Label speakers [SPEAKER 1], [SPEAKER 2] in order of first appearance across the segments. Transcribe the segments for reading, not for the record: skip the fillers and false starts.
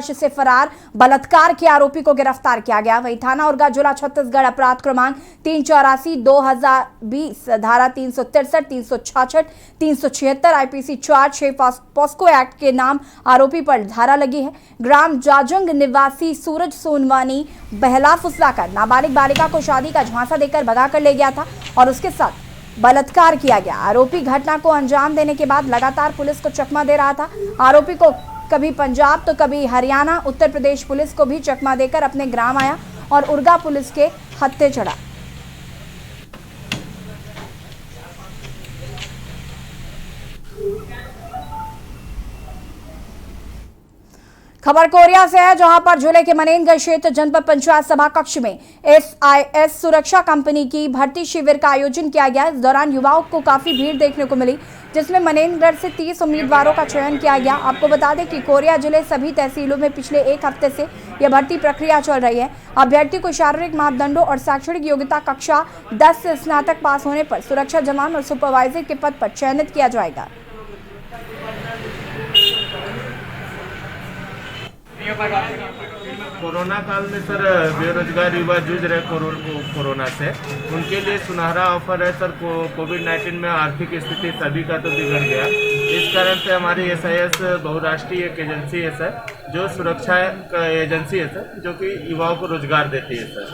[SPEAKER 1] से फरार बलात्कार के आरोपी को गिरफ्तार किया गया। वहीं थाना उरगा जिला छत्तीसगढ़ अपराध क्रमांक 384/2020 धारा 363, 366, 376 आईपीसी 4-6 पॉस्को एक्ट के नाम आरोपी पर धारा लगी है। ग्राम जाजंग निवासी सूरज सोनवानी बहला फुसलाकर नाबालिग बालिका को शादी का झांसा देकर भगा कर ले गया था और उसके साथ बलात्कार किया गया। आरोपी घटना को अंजाम देने के बाद लगातार पुलिस को चकमा दे रहा था। आरोपी को कभी पंजाब तो कभी हरियाणा, उत्तर प्रदेश पुलिस को भी चकमा देकर अपने ग्राम आया और उरगा पुलिस के हत्थे चढ़ा। खबर कोरिया से है, जहां पर जिले के मनेन्द्रगढ़ क्षेत्र जनपद पंचायत सभा कक्ष में SIS सुरक्षा कंपनी की भर्ती शिविर का आयोजन किया गया। इस दौरान युवाओं को काफी भीड़ देखने को मिली, जिसमें मनेन्द्रगढ़ से 30 उम्मीदवारों का चयन किया गया। आपको बता दें कि कोरिया जिले सभी तहसीलों में पिछले एक हफ्ते से यह भर्ती प्रक्रिया चल रही है। अभ्यर्थी को शारीरिक मापदंडों और शैक्षणिक योग्यता कक्षा 10 से स्नातक पास होने पर सुरक्षा जवान और सुपरवाइजर के पद पर चयनित किया जाएगा।
[SPEAKER 2] कोरोना काल में सर बेरोजगार युवा जूझ रहे कोरोना से, उनके लिए सुनहरा ऑफर है सर। कोविड-19 में आर्थिक स्थिति सभी का तो बिगड़ गया। इस कारण से हमारी SIS बहुराष्ट्रीय एक एजेंसी है सर, जो सुरक्षा एजेंसी है सर, जो कि युवाओं को रोजगार देती है सर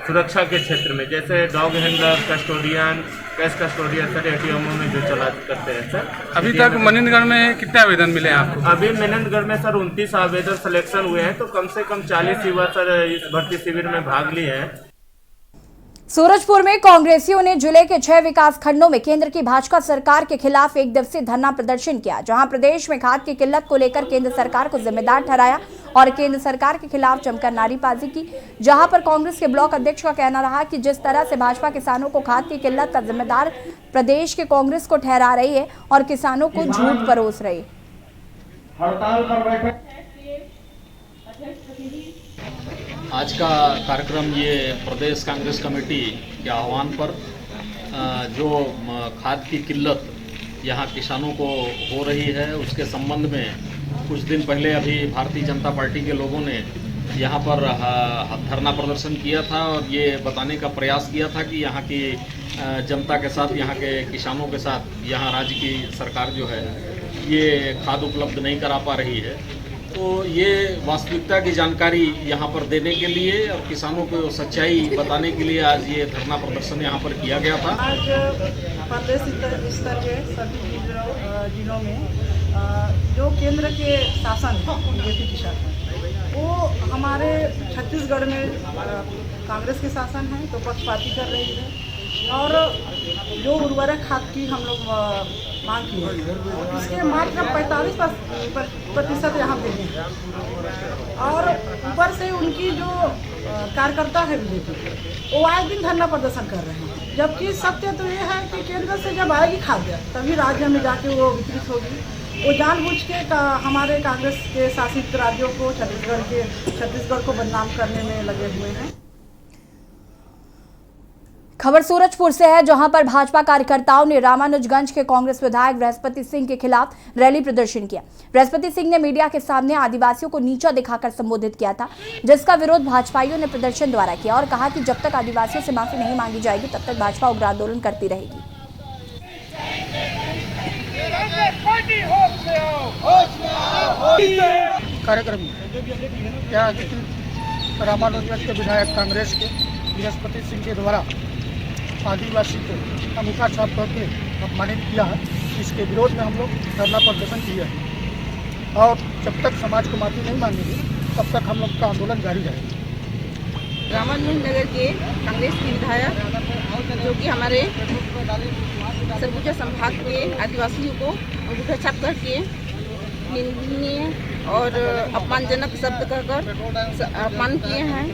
[SPEAKER 2] सुरक्षा के क्षेत्र में, जैसे dog handler, custodian, cash custodian sir, ATMओं में जो चला करते हैं सर।
[SPEAKER 3] अभी तक मनेन्द्रगढ़ में कितने आवेदन मिले आपको?
[SPEAKER 2] अभी मनेन्द्रगढ़ में सर 29 आवेदन सिलेक्शन हुए हैं, तो कम से कम 40 युवा सर इस भर्ती शिविर में भाग लिए हैं।
[SPEAKER 1] सूरजपुर में कांग्रेसियों ने जिले के 6 विकास खंडों में केंद्र की भाजपा सरकार के खिलाफ एक दिवसीय धरना प्रदर्शन किया, जहां प्रदेश में खाद की किल्लत को लेकर केंद्र सरकार को जिम्मेदार ठहराया और केंद्र सरकार के खिलाफ जमकर नारेबाजी की। जहां पर कांग्रेस के ब्लॉक अध्यक्ष का कहना रहा कि जिस तरह से भाजपा किसानों को खाद की किल्लत का जिम्मेदार प्रदेश के कांग्रेस को ठहरा रही है और किसानों को झूठ परोस रही।
[SPEAKER 4] हड़ताल पर बैठे
[SPEAKER 5] आज का कार्यक्रम ये प्रदेश कांग्रेस कमेटी के आह्वान पर जो खाद की किल्लत यहाँ किसानों को हो रही है, उसके संबंध में कुछ दिन पहले अभी भारतीय जनता पार्टी के लोगों ने यहाँ पर धरना प्रदर्शन किया था और ये बताने का प्रयास किया था कि यहाँ की जनता के साथ, यहाँ के किसानों के साथ यहाँ राज्य की सरकार जो है ये खाद उपलब्ध नहीं करा पा रही है। तो ये वास्तविकता की जानकारी यहाँ पर देने के लिए और किसानों को सच्चाई बताने के लिए आज ये धरना प्रदर्शन यहाँ पर किया गया था।
[SPEAKER 6] आज प्रदेश स्तर के सभी जिलों में जो केंद्र के शासन बीजेपी की शासन, वो हमारे छत्तीसगढ़ में कांग्रेस के शासन है तो पक्षपाती कर रही है और जो उर्वरक खाद की हम लोग मांग की है, इसके मात्र 45% यहाँ पे हैं और ऊपर से उनकी जो कार्यकर्ता है बीजेपी, वो आए दिन धरना प्रदर्शन कर रहे हैं। जबकि सत्य तो ये है कि केंद्र से जब आएगी खाद्य तभी राज्य में जाके वो वितरित होगी। वो जानबूझ के हमारे कांग्रेस के शासित राज्यों को, छत्तीसगढ़ को बदनाम करने में लगे हुए हैं।
[SPEAKER 1] खबर सूरजपुर से है, जहां पर भाजपा कार्यकर्ताओं ने रामानुजगंज के कांग्रेस विधायक बृहस्पति सिंह के खिलाफ रैली प्रदर्शन किया। बृहस्पति सिंह ने मीडिया के सामने आदिवासियों को नीचा दिखाकर संबोधित किया था, जिसका विरोध भाजपाइयों ने प्रदर्शन द्वारा किया और कहा कि जब तक आदिवासियों से माफी नहीं मांगी जाएगी तब तक भाजपा उग्र आंदोलन करती रहेगी।
[SPEAKER 7] कार्यक्रम रामानुजगंज के विधायक कांग्रेस के बृहस्पति सिंह के द्वारा आदिवासी को अंगूठा छाप करके अपमानित किया है, इसके विरोध में हम लोग धरना प्रदर्शन किया है और जब तक समाज को माफी नहीं मांगेंगे तब तक हम लोग का आंदोलन जारी रहेगा।
[SPEAKER 8] रामानुजगंज नगर के कांग्रेस के विधायक जो कि हमारे सरगुजा संभाग के आदिवासियों को अंगूठा छाप करके निंदनीय और अपमानजनक शब्द कहकर अपमान किए हैं।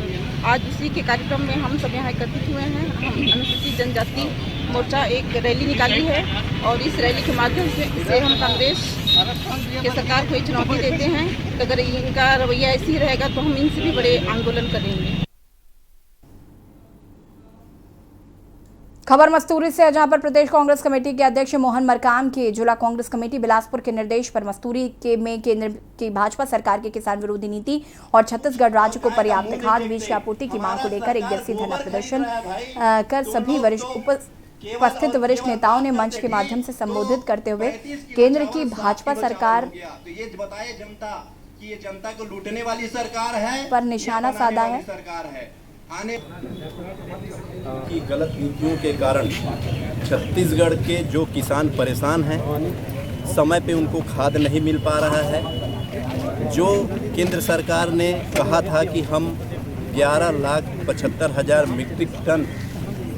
[SPEAKER 8] आज उसी के कार्यक्रम में हम सब यहाँ एकत्रित हुए हैं। हम अनुसूचित जनजाति मोर्चा एक रैली निकाली है और इस रैली के माध्यम से हम कांग्रेस के सरकार को ये चुनौती देते हैं कि अगर इनका रवैया ऐसे ही रहेगा तो हम इनसे भी बड़े आंदोलन करेंगे।
[SPEAKER 1] खबर मस्तूरी से है, जहां पर प्रदेश कांग्रेस कमेटी के अध्यक्ष मोहन मरकाम की जिला कांग्रेस कमेटी बिलासपुर के निर्देश पर मस्तूरी में केंद्र की भाजपा सरकार की किसान विरोधी नीति और छत्तीसगढ़ राज्य को पर्याप्त खाद बीज की आपूर्ति की मांग को लेकर एक दिवसीय धरना प्रदर्शन कर सभी उपस्थित वरिष्ठ नेताओं ने मंच के माध्यम से संबोधित करते हुए केंद्र की भाजपा सरकार
[SPEAKER 9] ये बताए जनता कि ये जनता को लूटने वाली सरकार है
[SPEAKER 1] पर निशाना साधा है।
[SPEAKER 9] सरकार है आने की गलत नीतियों के कारण छत्तीसगढ़ के जो किसान परेशान हैं, समय पे उनको खाद नहीं मिल पा रहा है। जो केंद्र सरकार ने कहा था कि हम 11,75,000 मीट्रिक टन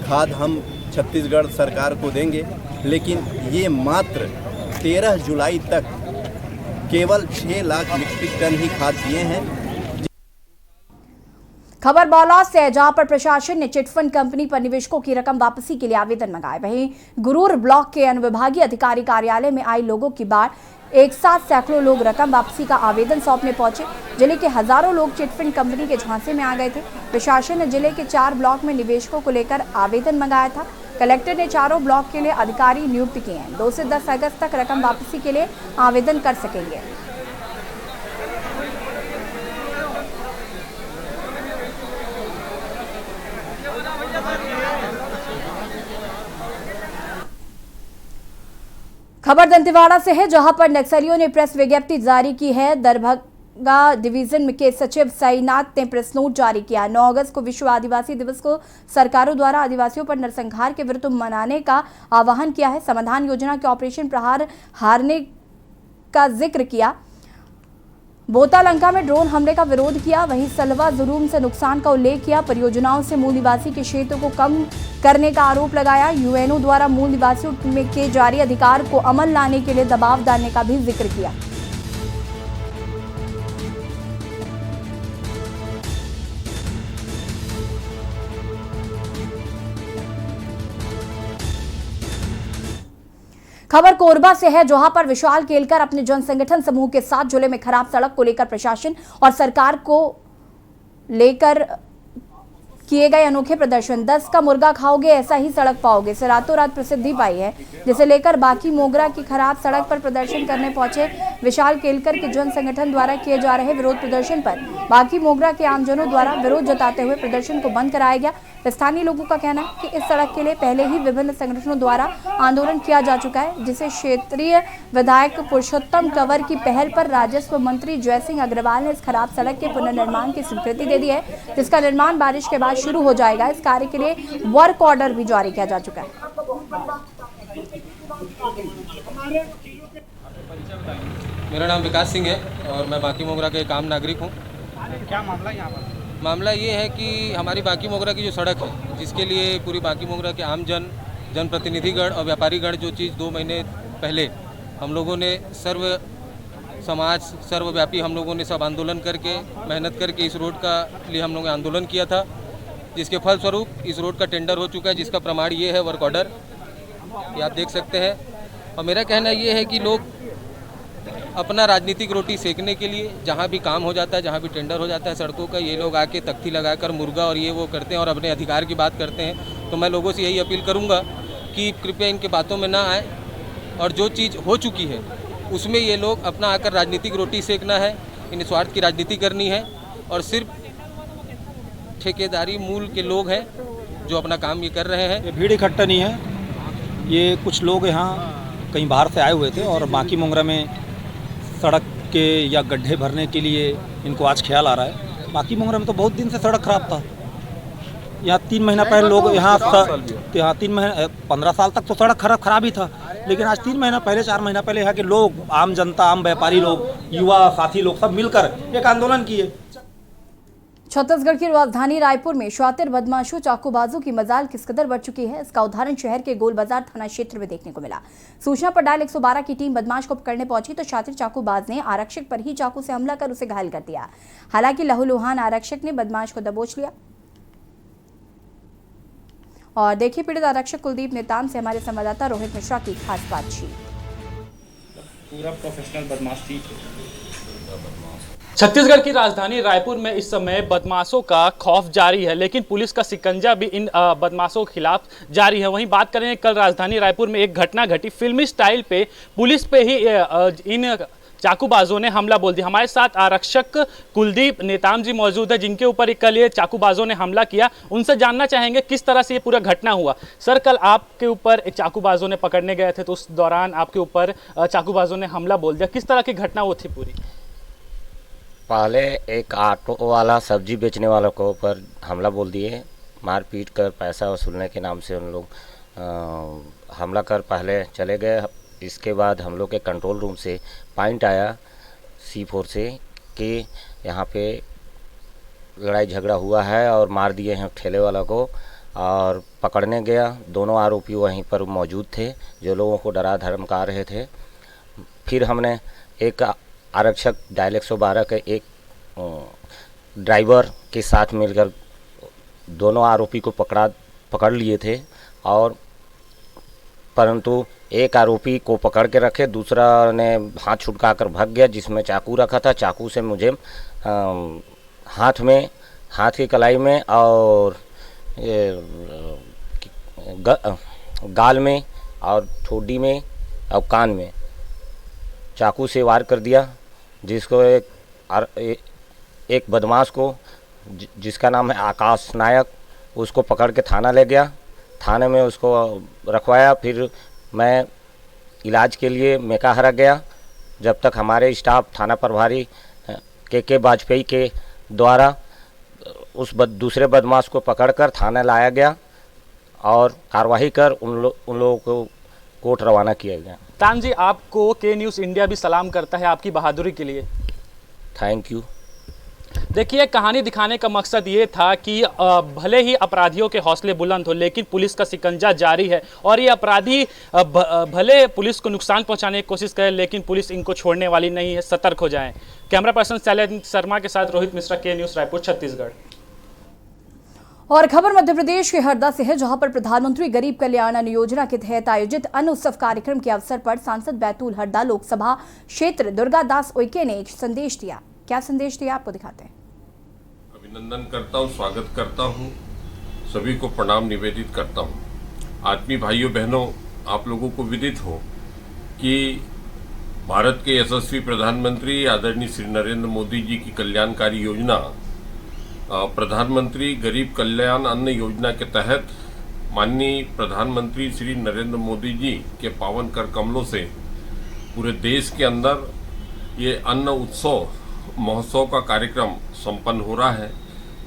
[SPEAKER 9] खाद हम छत्तीसगढ़ सरकार को देंगे, लेकिन ये मात्र 13 जुलाई तक केवल 6 लाख मीट्रिक टन ही खाद दिए हैं।
[SPEAKER 1] खबर बौलाद से है, जहां पर प्रशासन ने चिटफंड कंपनी पर निवेशकों की रकम वापसी के लिए आवेदन मंगाए। वहीं गुरूर ब्लॉक के अनुविभागीय अधिकारी कार्यालय में आई लोगों की बाढ़, एक साथ सैकड़ों लोग रकम वापसी का आवेदन सौंपने पहुंचे। जिले के हजारों लोग चिटफंड कंपनी के झांसे में आ गए थे। प्रशासन ने जिले के 4 ब्लॉक में निवेशकों को लेकर आवेदन मंगाया था। कलेक्टर ने चारों ब्लॉक के लिए अधिकारी नियुक्त किए हैं। 2 से 10 अगस्त तक रकम वापसी के लिए आवेदन कर सकेंगे। खबर दंतेवाड़ा से है, जहां पर नक्सलियों ने प्रेस विज्ञप्ति जारी की है। दरभंगा डिवीजन के सचिव साईनाथ ने प्रेस नोट जारी किया। 9 अगस्त को विश्व आदिवासी दिवस को सरकारों द्वारा आदिवासियों पर नरसंहार के विरुद्ध मनाने का आह्वान किया है। समाधान योजना के ऑपरेशन प्रहार हारने का जिक्र किया। बोतालंका में ड्रोन हमले का विरोध किया। वहीं सलवा जुलूम से नुकसान का उल्लेख किया। परियोजनाओं से मूल निवासी के क्षेत्र को कम करने का आरोप लगाया। यूएनओ द्वारा मूल निवासियों में के जारी अधिकार को अमल लाने के लिए दबाव डालने का भी जिक्र किया। खबर कोरबा से है, जहां पर विशाल केलकर अपने जन संगठन समूह के साथ जिले में खराब सड़क को लेकर प्रशासन और सरकार को लेकर किए गए अनोखे प्रदर्शन। 10 का मुर्गा खाओगे ऐसा ही सड़क पाओगे से रातों रात प्रसिद्धि पाई है, जिसे लेकर बाकी मोगरा की खराब सड़क पर प्रदर्शन करने पहुंचे विशाल केलकर के जन संगठन द्वारा किए जा रहे विरोध प्रदर्शन पर बाकी मोगरा के आमजनों द्वारा विरोध जताते हुए प्रदर्शन को बंद कराया गया। स्थानीय लोगों का कहना है कि इस सड़क के लिए पहले ही विभिन्न संगठनों द्वारा आंदोलन किया जा चुका है, जिसे क्षेत्रीय विधायक पुरुषोत्तम कंवर की पहल पर राजस्व मंत्री जयसिंह अग्रवाल ने इस खराब सड़क के पुनर्निर्माण की स्वीकृति दे दी है, जिसका निर्माण बारिश के बाद शुरू हो जाएगा। इस कार्य के लिए वर्क ऑर्डर भी जारी किया जा चुका है।
[SPEAKER 10] मेरा नाम विकास सिंह है और मैं बाकी मोगरा के एक आम नागरिक हूँ।
[SPEAKER 3] क्या मामला यहाँ पर?
[SPEAKER 10] मामला ये है कि हमारी बाकी मोगरा की जो सड़क है, जिसके लिए पूरी बाकी मोगरा के आम जनप्रतिनिधिगण और व्यापारीगण जो चीज़ 2 महीने पहले हम लोगों ने सर्वव्यापी हम लोगों ने सब आंदोलन करके मेहनत करके इस रोड का लिए हम लोगों ने आंदोलन किया था, जिसके फलस्वरूप इस रोड का टेंडर हो चुका है, जिसका प्रमाण ये है वर्क ऑर्डर, ये आप देख सकते हैं। और मेरा कहना ये है कि लोग अपना राजनीतिक रोटी सेकने के लिए जहाँ भी काम हो जाता है, जहाँ भी टेंडर हो जाता है सड़कों का, ये लोग आके तख्ती लगाकर मुर्गा और ये वो करते हैं और अपने अधिकार की बात करते हैं। तो मैं लोगों से यही अपील करूँगा कि कृपया इनके बातों में ना आए और जो चीज़ हो चुकी है उसमें ये लोग अपना आकर राजनीतिक रोटी सेकना है, इन्हें स्वार्थ की राजनीति करनी है और सिर्फ ठेकेदारी मूल के लोग हैं जो अपना काम ये कर रहे हैं।
[SPEAKER 11] ये भीड़ इकट्ठा नहीं है, ये कुछ लोग यहाँ कहीं बाहर से आए हुए थे और बाकी मोगरा में सड़क के या गड्ढे भरने के लिए इनको आज ख्याल आ रहा है। बाकी मोगरा में तो बहुत दिन से सड़क खराब था। यहाँ 3 महीना पहले लोग यहाँ 3 महीने 15 साल तक तो सड़क खराब ही था, लेकिन आज 3 महीना पहले 4 महीना पहले यहाँ के लोग, आम जनता, आम व्यापारी लोग, युवा साथी लोग सब मिलकर एक आंदोलन किए।
[SPEAKER 1] छत्तीसगढ़ की राजधानी रायपुर में शातिर बदमाशों चाकूबाजों की मजाल किस कदर बढ़ चुकी है, इसका उदाहरण शहर के गोल बाजार थाना क्षेत्र में देखने को मिला। सूचना पर डायल 112 की टीम बदमाश को पकड़ने पहुंची तो शातिर चाकूबाज ने आरक्षक पर ही चाकू से हमला कर उसे घायल कर दिया। हालांकि लहूलुहान आरक्षक ने बदमाश को दबोच लिया। और देखिए पीड़ित आरक्षक कुलदीप नेताम से हमारे संवाददाता रोहित मिश्रा की खास बातचीत।
[SPEAKER 12] पूरा प्रोफेशनल बदमाश थी। छत्तीसगढ़ की राजधानी रायपुर में इस समय बदमाशों का खौफ जारी है, लेकिन पुलिस का शिकंजा भी इन बदमाशों के खिलाफ जारी है। वहीं बात करें, कल राजधानी रायपुर में एक घटना घटी, फिल्मी स्टाइल पे पुलिस पे ही इन चाकूबाजों ने हमला बोल दिया। हमारे साथ आरक्षक कुलदीप नेताम जी मौजूद है, जिनके ऊपर कल ये चाकूबाजों ने हमला किया। उनसे जानना चाहेंगे किस तरह से ये पूरा घटना हुआ। सर, कल आपके ऊपर एक चाकूबाजों ने पकड़ने गए थे, तो उस दौरान आपके ऊपर चाकूबाजों ने हमला बोल दिया, किस तरह की घटना वो थी पूरी?
[SPEAKER 13] पहले एक ऑटो वाला सब्जी बेचने वालों को ऊपर हमला बोल दिए, मार पीट कर पैसा वसूलने के नाम से उन लोग हमला कर पहले चले गए। इसके बाद हम लोग के कंट्रोल रूम से पॉइंट आया C4 से कि यहाँ पे लड़ाई झगड़ा हुआ है और मार दिए हैं ठेले वाला को, और पकड़ने गया। दोनों आरोपी वहीं पर मौजूद थे जो लोगों को डरा धमका रहे थे। फिर हमने एक आरक्षक डायल 112 के एक ड्राइवर के साथ मिलकर दोनों आरोपी को पकड़ लिए थे, और परंतु एक आरोपी को पकड़ के रखे, दूसरा ने हाथ छुटका कर भाग गया, जिसमें चाकू रखा था। चाकू से मुझे हाथ की कलाई में और गाल में और ठोडी में और कान में चाकू से वार कर दिया, जिसको एक बदमाश को जिसका नाम है आकाश नायक, उसको पकड़ के थाना ले गया। थाने में उसको रखवाया। फिर मैं इलाज के लिए मेकाहारा गया, जब तक हमारे स्टाफ थाना प्रभारी के वाजपेयी के द्वारा उस दूसरे बदमाश को पकड़कर थाना लाया गया और कार्रवाई कर उन लोगों को कोर्ट रवाना किया गया।
[SPEAKER 12] तान जी, आपको के न्यूज़ इंडिया भी सलाम करता है आपकी बहादुरी के लिए।
[SPEAKER 13] Thank you.
[SPEAKER 12] देखिए, कहानी दिखाने का मकसद ये था कि भले ही अपराधियों के हौसले बुलंद हो, लेकिन पुलिस का शिकंजा जारी है और ये अपराधी भले पुलिस को नुकसान पहुंचाने की कोशिश करें, लेकिन पुलिस इनको छोड़ने वाली नहीं है। सतर्क हो जाएं। कैमरा पर्सन शैलेंद्र शर्मा के साथ रोहित मिश्रा, के न्यूज़ रायपुर, छत्तीसगढ़।
[SPEAKER 1] और खबर मध्य प्रदेश के हरदा से है, जहां पर प्रधानमंत्री गरीब कल्याण अन्न योजना के तहत आयोजित अन्न उत्सव कार्यक्रम के अवसर पर सांसद बैतूल हरदा लोकसभा क्षेत्र दुर्गादास उइके ने एक संदेश दिया। क्या संदेश दिया, आपको दिखाते हैं।
[SPEAKER 14] अभिनंदन करता हूं, स्वागत करता हूं, सभी को प्रणाम निवेदित करता हूं। आत्मीय भाइयों बहनों, आप लोगों को विदित हो कि भारत के यशस्वी प्रधानमंत्री आदरणीय श्री नरेंद्र मोदी जी की कल्याणकारी योजना प्रधानमंत्री गरीब कल्याण अन्न योजना के तहत माननीय प्रधानमंत्री श्री नरेंद्र मोदी जी के पावन कर कमलों से पूरे देश के अंदर ये अन्न उत्सव महोत्सव का कार्यक्रम संपन्न हो रहा है।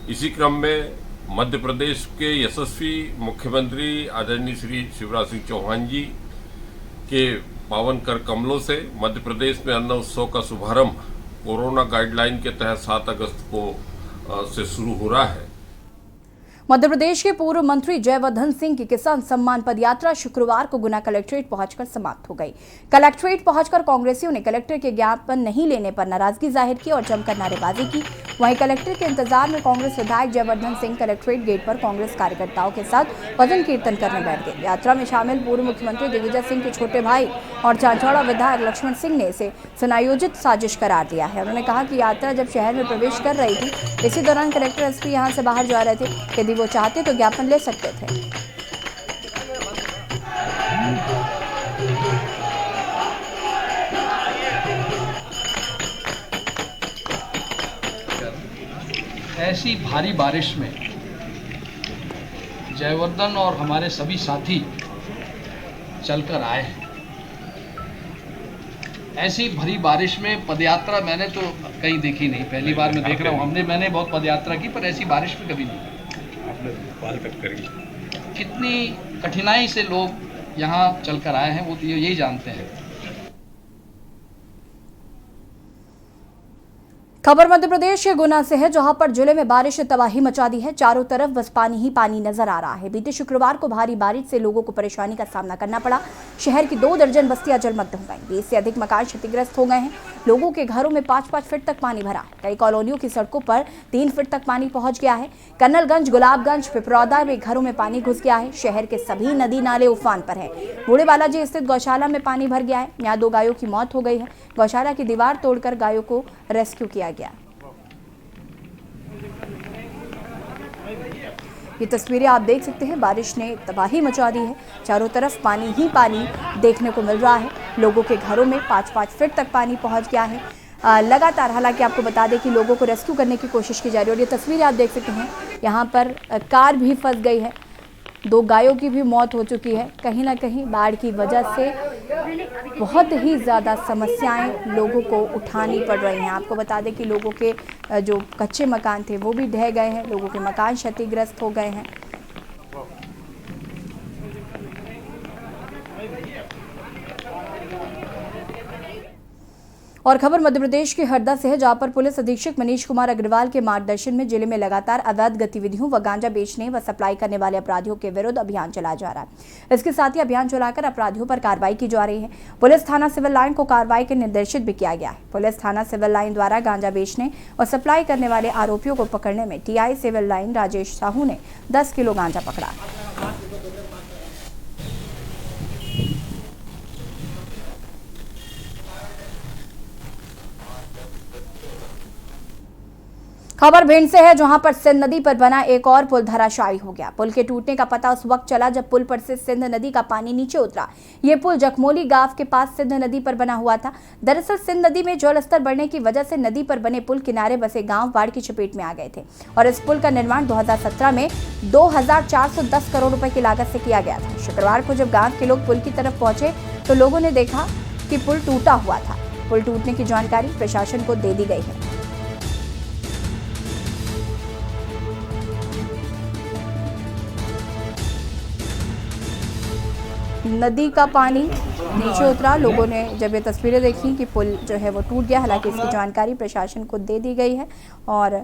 [SPEAKER 14] इसी क्रम में मध्य प्रदेश के यशस्वी मुख्यमंत्री आदरणीय श्री शिवराज सिंह चौहान जी के पावन कर कमलों से मध्य प्रदेश में अन्न उत्सव का शुभारंभ कोरोना गाइडलाइन के तहत 7 अगस्त को से शुरू हो रहा है।
[SPEAKER 1] मध्य प्रदेश के पूर्व मंत्री जयवर्धन सिंह की किसान सम्मान पदयात्रा शुक्रवार को गुना कलेक्ट्रेट पहुंचकर समाप्त हो गई। कलेक्ट्रेट पहुंचकर कांग्रेसियों ने कलेक्टर के ज्ञापन नहीं लेने पर नाराजगी जाहिर की और जमकर नारेबाजी की। वहीं कलेक्टर के इंतजार में कांग्रेस विधायक जयवर्धन सिंह कलेक्ट्रेट गेट पर कांग्रेस कार्यकर्ताओं के साथ भजन कीर्तन करने बैठ गए। यात्रा में शामिल पूर्व मुख्यमंत्री दिग्विजय सिंह के छोटे भाई और चांचौड़ा विधायक लक्ष्मण सिंह ने इसे सुनायोजित साजिश करार दिया है। उन्होंने कहा कि यात्रा जब शहर में प्रवेश कर रही थी, इसी दौरान कलेक्टर एसपी यहां से बाहर जा रहे थे। यदि वो चाहते तो ज्ञापन ले सकते थे।
[SPEAKER 15] ऐसी भारी बारिश में जयवर्धन और हमारे सभी साथी चलकर आए हैं। ऐसी भरी बारिश में पदयात्रा मैंने तो कहीं देखी नहीं, पहली बार मैं देख रहा हूँ। मैंने बहुत पदयात्रा की, पर ऐसी बारिश में कभी नहीं। कितनी कठिनाई से लोग यहाँ चलकर आए हैं वो तो यही जानते हैं।
[SPEAKER 1] खबर मध्य प्रदेश के गुना से है, जहां पर जिले में बारिश ने तबाही मचा दी है। चारों तरफ बस पानी ही पानी नजर आ रहा है। बीते शुक्रवार को भारी बारिश से लोगों को परेशानी का सामना करना पड़ा। शहर की 2 दर्जन बस्तियां जलमग्न हो गईं। 20 से अधिक मकान क्षतिग्रस्त हो गए हैं। लोगों के घरों में 5-5 फीट तक पानी भरा है। कई कॉलोनियों की सड़कों पर 3 फीट तक पानी पहुंच गया है। कन्नलगंज, गुलाबगंज, पिपरौदा में घरों में पानी घुस गया है। शहर के सभी नदी नाले उफान पर है। बूढ़े बालाजी स्थित गौशाला में पानी भर गया है। यहाँ 2 गायों की मौत हो गई है। गौशाला की दीवार तोड़कर गायों को रेस्क्यू किया गया। ये तस्वीरें आप देख सकते हैं, बारिश ने तबाही मचा दी है। चारों तरफ पानी ही पानी देखने को मिल रहा है। लोगों के घरों में 5-5 फीट तक पानी पहुंच गया है। लगातार हालांकि आपको बता दें कि लोगों को रेस्क्यू करने की कोशिश की जा रही है। और ये तस्वीरें आप देख सकते हैं, यहाँ पर कार भी फंस गई है। 2 गायों की भी मौत हो चुकी है। कहीं ना कहीं बाढ़ की वजह से बहुत ही ज़्यादा समस्याएं लोगों को उठानी पड़ रही हैं। आपको बता दें कि लोगों के जो कच्चे मकान थे वो भी ढह गए हैं, लोगों के मकान क्षतिग्रस्त हो गए हैं। और खबर मध्य प्रदेश के हरदा से है, जहां पर पुलिस अधीक्षक मनीष कुमार अग्रवाल के मार्गदर्शन में जिले में लगातार अवैध गतिविधियों व गांजा बेचने व सप्लाई करने वाले अपराधियों के विरुद्ध अभियान चलाया जा रहा है। इसके साथ ही अभियान चलाकर अपराधियों पर कार्रवाई की जा रही है। पुलिस थाना सिविल लाइन को कार्रवाई के निर्देशित भी किया गया है। पुलिस थाना सिविल लाइन द्वारा गांजा बेचने और सप्लाई करने वाले आरोपियों को पकड़ने में TI civil line Rajesh Sahu ने 10 किलो गांजा पकड़ा। खबर भिंड से है, जहां पर सिंध नदी पर बना एक और पुल धराशायी हो गया। पुल के टूटने का पता उस वक्त चला जब पुल पर से सिंध नदी का पानी नीचे उतरा। ये पुल जखमोली गांव के पास सिंध नदी पर बना हुआ था। दरअसल सिंध नदी में जल स्तर बढ़ने की वजह से नदी पर बने पुल किनारे बसे गांव बाढ़ की चपेट में आ गए थे और इस पुल का निर्माण 2017 में 2410 करोड़ रुपए की लागत से किया गया था। शुक्रवार को जब गाँव के लोग पुल की तरफ पहुंचे तो लोगों ने देखा कि पुल टूटा हुआ था। पुल टूटने की जानकारी प्रशासन को दे दी गई है। नदी का पानी नीचे उतरा। लोगों ने जब ये तस्वीरें देखी कि पुल जो है वो टूट गया, हालांकि इसकी जानकारी प्रशासन को दे दी गई है और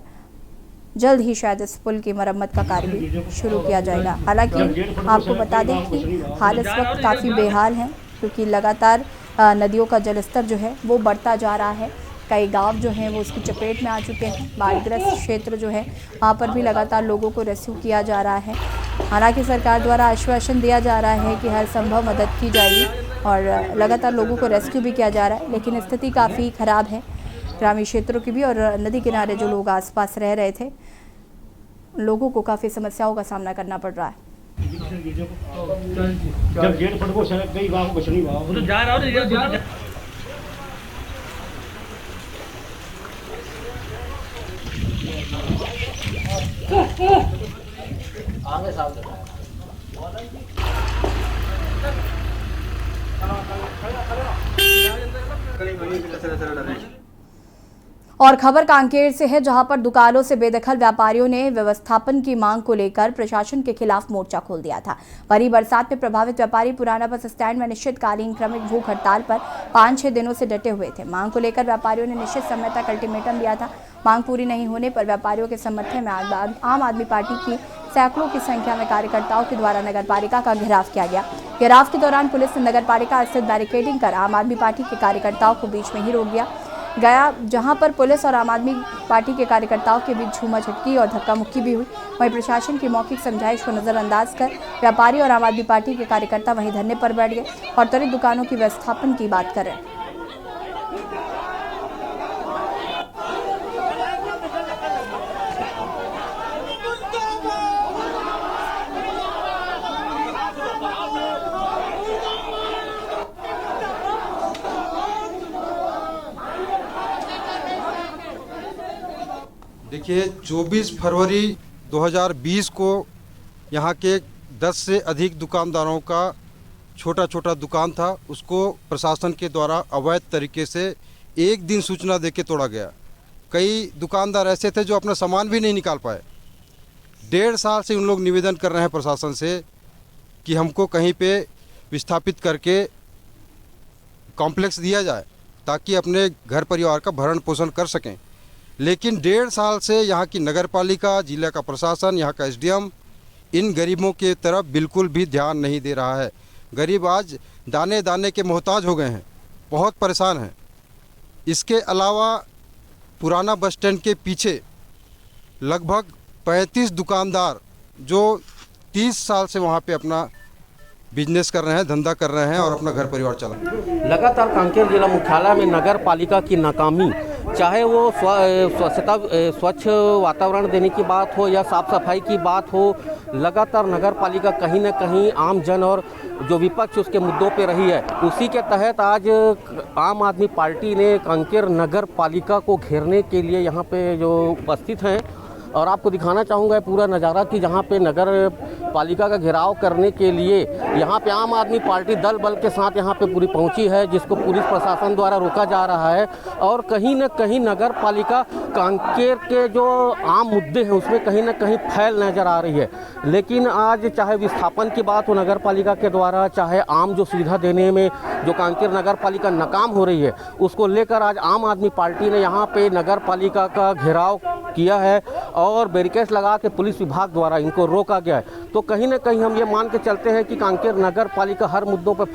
[SPEAKER 1] जल्द ही शायद इस पुल की मरम्मत का कार्य भी शुरू किया जाएगा। हालांकि आपको बता दें कि हाल इस वक्त काफ़ी बेहाल है, क्योंकि लगातार नदियों का जलस्तर जो है वो बढ़ता जा रहा है। कई गांव जो हैं वो उसकी चपेट में आ चुके हैं। बाढ़ग्रस्त क्षेत्र जो है वहाँ पर भी लगातार लोगों को रेस्क्यू किया जा रहा है। हालांकि सरकार द्वारा आश्वासन दिया जा रहा है कि हर संभव मदद की जाएगी और लगातार लोगों को रेस्क्यू भी किया जा रहा है, लेकिन स्थिति काफ़ी ख़राब है ग्रामीण क्षेत्रों की भी। और नदी किनारे जो लोग आसपास रह रहे थे, लोगों को काफ़ी समस्याओं का सामना करना पड़ रहा है। और खबर कांकेर से है, जहां पर दुकानों से बेदखल व्यापारियों ने व्यवस्थापन की मांग को लेकर प्रशासन के खिलाफ मोर्चा खोल दिया था। भारी बरसात में प्रभावित व्यापारी पुराना बस स्टैंड में निश्चितकालीन क्रमिक भूख हड़ताल पर 5-6 दिनों से डटे हुए थे। मांग को लेकर व्यापारियों ने निश्चित समय तक अल्टीमेटम दिया था। मांग पूरी नहीं होने पर व्यापारियों के समर्थन में आम आदमी पार्टी की सैकड़ों की संख्या में कार्यकर्ताओं के द्वारा नगरपालिका का घेराव किया गया। घेराव के दौरान पुलिस ने नगरपालिका स्थित बैरिकेडिंग कर आम आदमी पार्टी के कार्यकर्ताओं को बीच में ही रोक दिया गया, जहां पर पुलिस और आम आदमी पार्टी के कार्यकर्ताओं के बीच झूमा झटकी और धक्का मुक्की भी हुई। वहीं प्रशासन की मौखिक समझाइश को नजरअंदाज कर व्यापारी और आम आदमी पार्टी के कार्यकर्ता वहीं धरने पर बैठ गए और त्वरित दुकानों की व्यवस्थापन की बात कर रहे हैं।
[SPEAKER 16] देखिए, 24 फरवरी 2020 को यहाँ के 10 से अधिक दुकानदारों का छोटा छोटा दुकान था, उसको प्रशासन के द्वारा अवैध तरीके से एक दिन सूचना देके तोड़ा गया। कई दुकानदार ऐसे थे जो अपना सामान भी नहीं निकाल पाए। 1.5 साल से उन लोग निवेदन कर रहे हैं प्रशासन से कि हमको कहीं पे विस्थापित करके कॉम्प्लेक्स दिया जाए ताकि अपने घर परिवार का भरण पोषण कर सकें। लेकिन 1.5 साल से यहाँ की नगरपालिका, जिला का प्रशासन, यहाँ का एसडीएम इन गरीबों के तरफ बिल्कुल भी ध्यान नहीं दे रहा है। गरीब आज दाने दाने के मोहताज हो गए हैं, बहुत परेशान हैं। इसके अलावा पुराना बस स्टैंड के पीछे लगभग 35 दुकानदार जो 30 साल से वहाँ पे अपना बिजनेस कर रहे हैं, धंधा कर रहे हैं और अपना घर परिवार चला।
[SPEAKER 17] लगातार कांकेर जिला मुख्यालय में नगर पालिका की नाकामी चाहे वो स्वच्छ वातावरण देने की बात हो या साफ सफाई की बात हो, लगातार नगर पालिका कहीं न कहीं आम जन और जो विपक्ष उसके मुद्दों पे रही है। उसी के तहत आज आम आदमी पार्टी ने कांकेर नगर पालिका को घेरने के लिए यहाँ पे जो उपस्थित हैं, और आपको दिखाना चाहूँगा पूरा नज़ारा कि जहाँ पे नगर पालिका का घेराव करने के लिए यहाँ पे आम आदमी पार्टी दल बल के साथ यहाँ पे पूरी पहुँची है, जिसको पुलिस प्रशासन द्वारा रोका जा रहा है। और कहीं न कहीं नगर पालिका कांकेर के जो आम मुद्दे हैं उसमें कहीं न कहीं फैल नज़र आ रही है। लेकिन आज चाहे विस्थापन की बात हो नगर पालिका के द्वारा, चाहे आम जो सुविधा देने में जो कांकेर नगर पालिका नाकाम हो रही है, उसको लेकर आज आम आदमी पार्टी ने यहाँ पे नगर पालिका का घेराव किया है और बैरिकेड्स लगा के पुलिस विभाग द्वारा इनको रोका गया है। तो कहीं ना कहीं हम ये मान के चलते हैं कि कांकेर नगर पालिका हर मुद्दों पर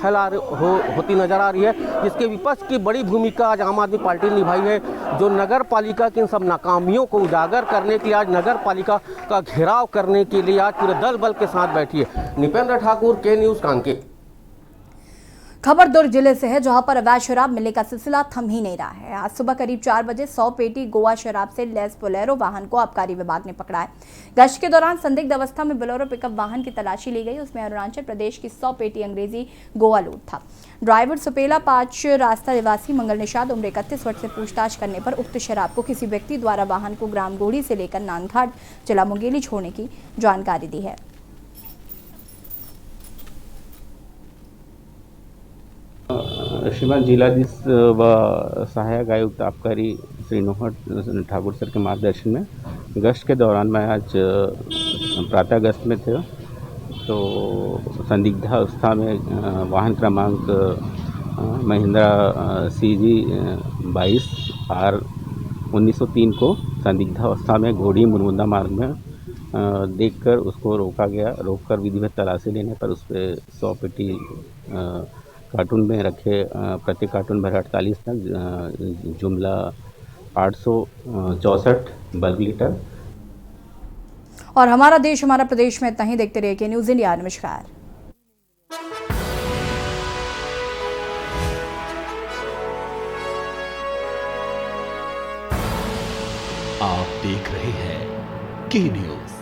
[SPEAKER 17] होती नजर आ रही है, जिसके विपक्ष की बड़ी भूमिका आज आम आदमी पार्टी ने निभाई है, जो नगर पालिका की इन सब नाकामियों को उजागर करने के लिए आज नगर पालिका का घेराव करने के लिए आज पूरे दल बल के साथ बैठी है। निपेंद्र ठाकुर, के न्यूज़, कांकेर।
[SPEAKER 1] खबर दुर्ग जिले से है, जहां पर अवैध शराब मिलने का सिलसिला थम ही नहीं रहा है। आज सुबह करीब 4 बजे 100 पेटी गोवा शराब से लैस बोलेरो वाहन को आबकारी विभाग ने पकड़ा है। गश्त के दौरान संदिग्ध अवस्था में बोलेरो पिकअप वाहन की तलाशी ली गई। उसमें अरुणाचल प्रदेश की 100 पेटी अंग्रेजी गोवा लूट था। ड्राइवर सुपेला 5 रास्ता निवासी मंगल निषाद उम्र 31 वर्ष से पूछताछ करने पर उक्त शराब को किसी व्यक्ति द्वारा वाहन को ग्राम गोड़ी से लेकर नानघाट जिला मुंगेली छोड़ने की जानकारी दी है।
[SPEAKER 18] श्रीमान जिलाधीश व सहायक आयुक्त आबकारी श्री नोहर ठाकुर सर के मार्गदर्शन में गश्त के दौरान मैं आज प्रातः गश्त में थे, तो संदिग्धावस्था में वाहन क्रमांक महिंद्रा CG 22 R 1903 को संदिग्धावस्था में घोड़ी मुरमुंदा मार्ग में देखकर उसको रोका गया। रोककर विधिवत तलाशी लेने पर उस पर 100 पेटी कार्टून में रखे, प्रति कार्टून भर 48 तक, जुमला 864 बल्ब लीटर।
[SPEAKER 1] और हमारा देश हमारा प्रदेश में इतना ही। देखते रहिए न्यूज़ इंडिया। नमस्कार।
[SPEAKER 19] आप देख रहे हैं के न्यूज़,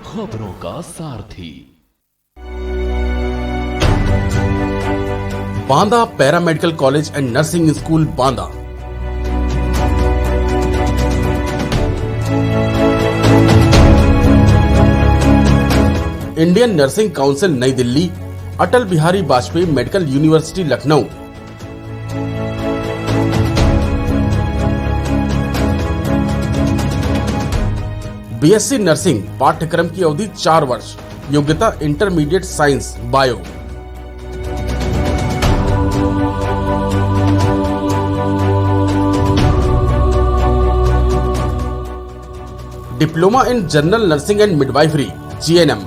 [SPEAKER 19] खबरों का सारथी। Banda paramedical college and nursing school Banda. Indian nursing council New Delhi, Atal Bihari Vajpayee medical university Lucknow. BSc नर्सिंग पाठ्यक्रम की अवधि 4 वर्ष, योग्यता intermediate science bio. Diploma in general nursing and midwifery GNM।